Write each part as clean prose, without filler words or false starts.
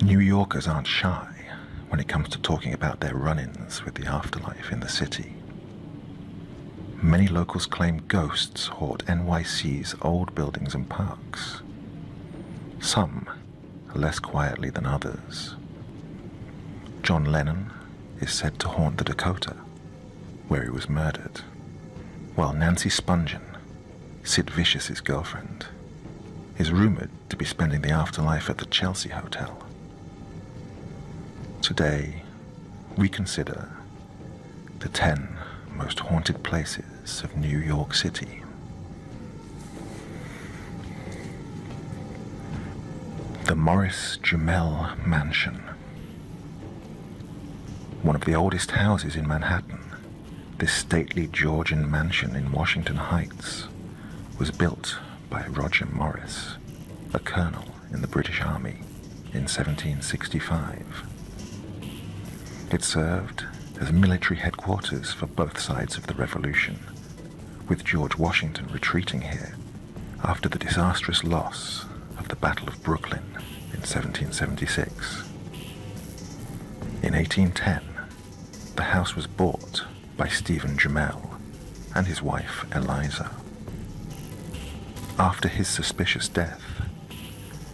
New Yorkers aren't shy when it comes to talking about their run-ins with the afterlife in the city. Many locals claim ghosts haunt NYC's old buildings and parks. Some less quietly than others. John Lennon is said to haunt the Dakota, where he was murdered, while Nancy Spungen, Sid Vicious's girlfriend, is rumored to be spending the afterlife at the Chelsea Hotel. Today, we consider the 10 most haunted places of New York City. The Morris Jumel Mansion. One of the oldest houses in Manhattan, this stately Georgian mansion in Washington Heights was built by Roger Morris, a colonel in the British Army, in 1765. It served as military headquarters for both sides of the Revolution, with George Washington retreating here after the disastrous loss of the Battle of Brooklyn in 1776. In 1810, the house was bought by Stephen Jumel and his wife Eliza. After his suspicious death,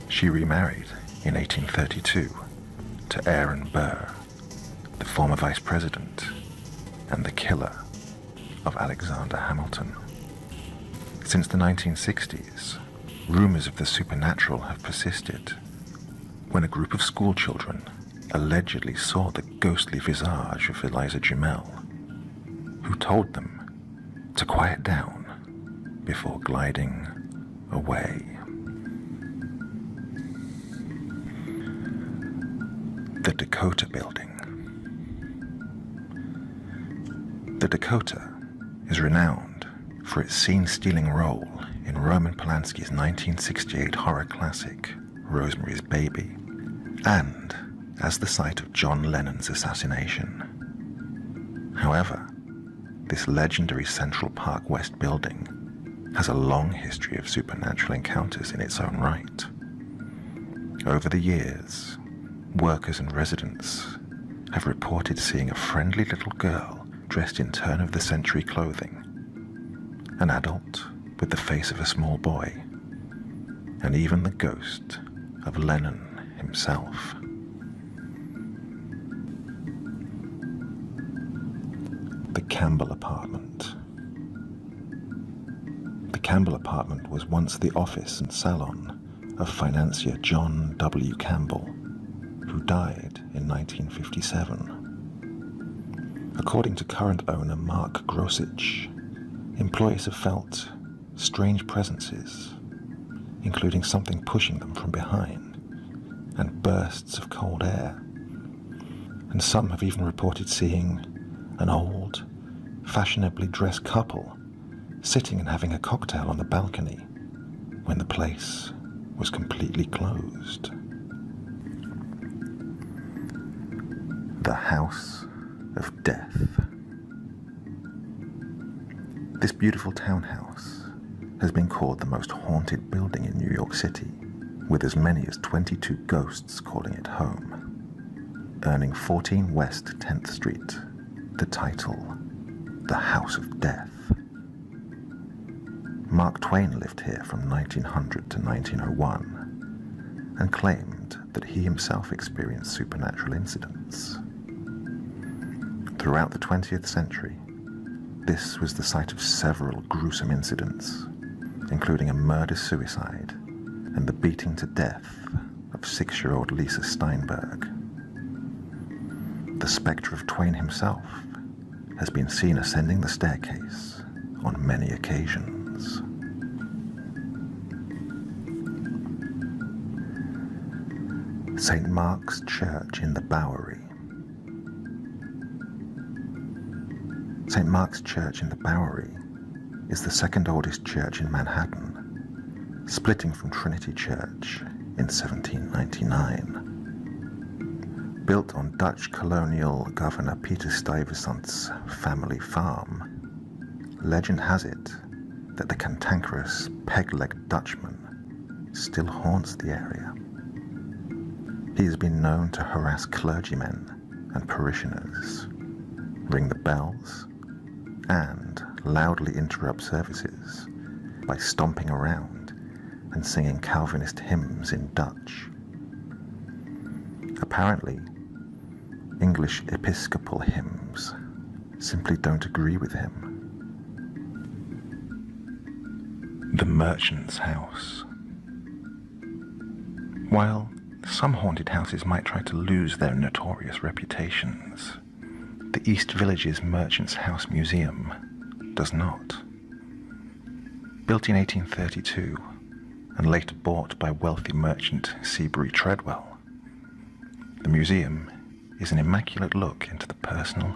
she remarried in 1832 to Aaron Burr, the former vice president and the killer of Alexander Hamilton. Since the 1960s, rumors of the supernatural have persisted when a group of schoolchildren allegedly saw the ghostly visage of Eliza Jumel, who told them to quiet down before gliding away. The Dakota Building. The Dakota is renowned for its scene-stealing role in Roman Polanski's 1968 horror classic, Rosemary's Baby, and as the site of John Lennon's assassination. However, this legendary Central Park West building has a long history of supernatural encounters in its own right. Over the years, workers and residents have reported seeing a friendly little girl dressed in turn-of-the-century clothing, an adult with the face of a small boy, and even the ghost of Lennon himself. The Campbell Apartment. The Campbell Apartment was once the office and salon of financier John W. Campbell, who died in 1957. According to current owner Mark Grosich, employees have felt strange presences, including something pushing them from behind and bursts of cold air. And some have even reported seeing an old, fashionably dressed couple sitting and having a cocktail on the balcony when the place was completely closed. The House of Death. This beautiful townhouse has been called the most haunted building in New York City, with as many as 22 ghosts calling it home, earning 14 West 10th Street the title, The House of Death. Mark Twain lived here from 1900 to 1901 and claimed that he himself experienced supernatural incidents. Throughout the 20th century, this was the site of several gruesome incidents, including a murder-suicide and the beating to death of 6-year-old Lisa Steinberg. The spectre of Twain himself has been seen ascending the staircase on many occasions. St. Mark's Church in the Bowery. St. Mark's Church in the Bowery is the second oldest church in Manhattan, splitting from Trinity Church in 1799. Built on Dutch colonial Governor Peter Stuyvesant's family farm, legend has it that the cantankerous peg-legged Dutchman still haunts the area. He has been known to harass clergymen and parishioners, ring the bells, and loudly interrupt services by stomping around and singing Calvinist hymns in Dutch. Apparently, English Episcopal hymns simply don't agree with him. The Merchant's House. While some haunted houses might try to lose their notorious reputations, the East Village's Merchant's House Museum does not. Built in 1832 and later bought by wealthy merchant Seabury Treadwell, the museum is an immaculate look into the personal,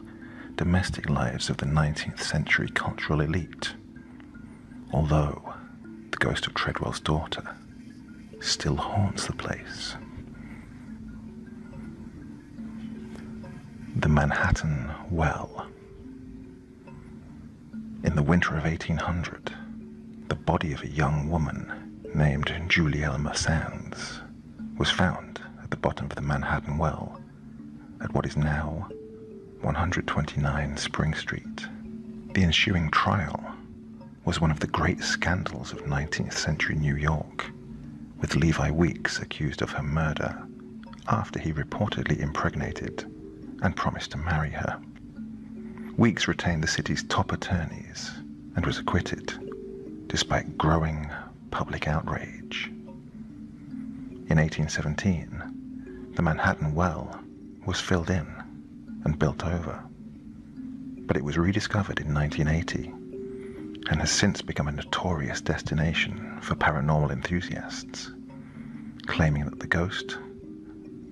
domestic lives of the 19th century cultural elite, although the ghost of Treadwell's daughter still haunts the place. The Manhattan Well. In the winter of 1800, the body of a young woman named Julielma Sands was found at the bottom of the Manhattan Well at what is now 129 Spring Street. The ensuing trial was one of the great scandals of 19th century New York, with Levi Weeks accused of her murder after he reportedly impregnated and promised to marry her. Weeks retained the city's top attorneys and was acquitted, despite growing public outrage. In 1817, the Manhattan Well was filled in and built over, but it was rediscovered in 1980 and has since become a notorious destination for paranormal enthusiasts, claiming that the ghost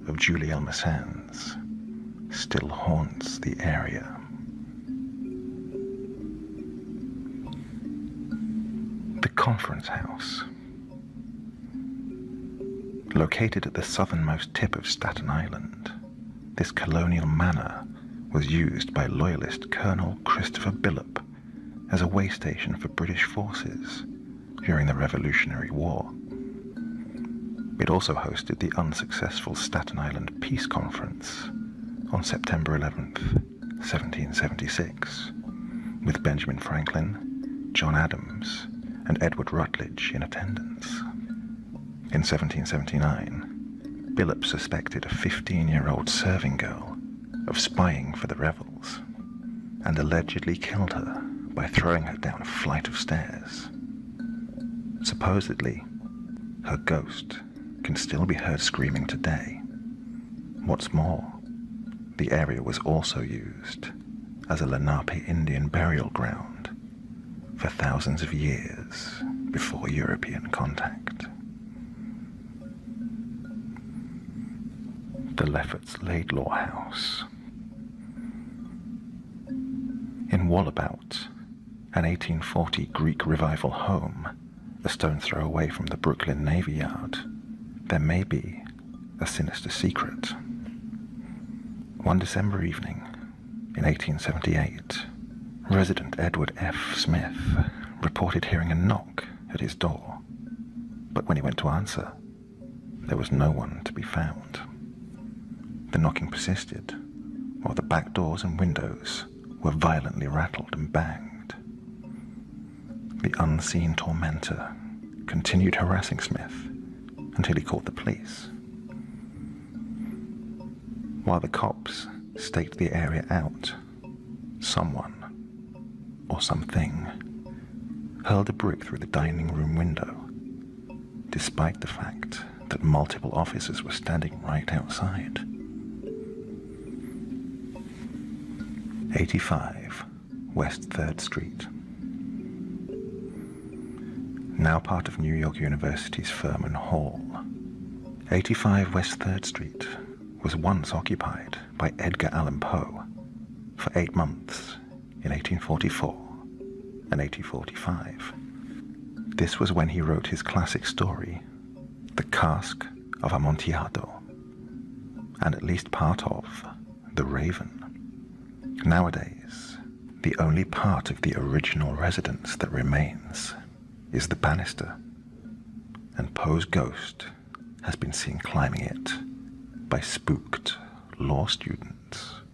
of Julielma Sands still haunts the area. The Conference House. Located at the southernmost tip of Staten Island, this colonial manor was used by Loyalist Colonel Christopher Billop as a way station for British forces during the Revolutionary War. It also hosted the unsuccessful Staten Island Peace Conference on September 11th, 1776, with Benjamin Franklin, John Adams, and Edward Rutledge in attendance. In 1779, Billop suspected a 15-year-old serving girl of spying for the rebels and allegedly killed her by throwing her down a flight of stairs. Supposedly, her ghost can still be heard screaming today. What's more, the area was also used as a Lenape Indian burial ground for thousands of years before European contact. The Lefferts Laidlaw House. In Wallabout, an 1840 Greek Revival home, a stone's throw away from the Brooklyn Navy Yard, there may be a sinister secret. One December evening, in 1878, resident Edward F. Smith reported hearing a knock at his door, but when he went to answer, there was no one to be found. The knocking persisted, while the back doors and windows were violently rattled and banged. The unseen tormentor continued harassing Smith until he called the police. While the cops staked the area out, someone, or something, hurled a brick through the dining room window, despite the fact that multiple officers were standing right outside. 85 West 3rd Street. Now part of New York University's Furman Hall, 85 West 3rd Street was once occupied by Edgar Allan Poe for 8 months in 1844 and 1845. This was when he wrote his classic story, The Cask of Amontillado, and at least part of The Raven. Nowadays, the only part of the original residence that remains is the banister, and Poe's ghost has been seen climbing it by spooked law students.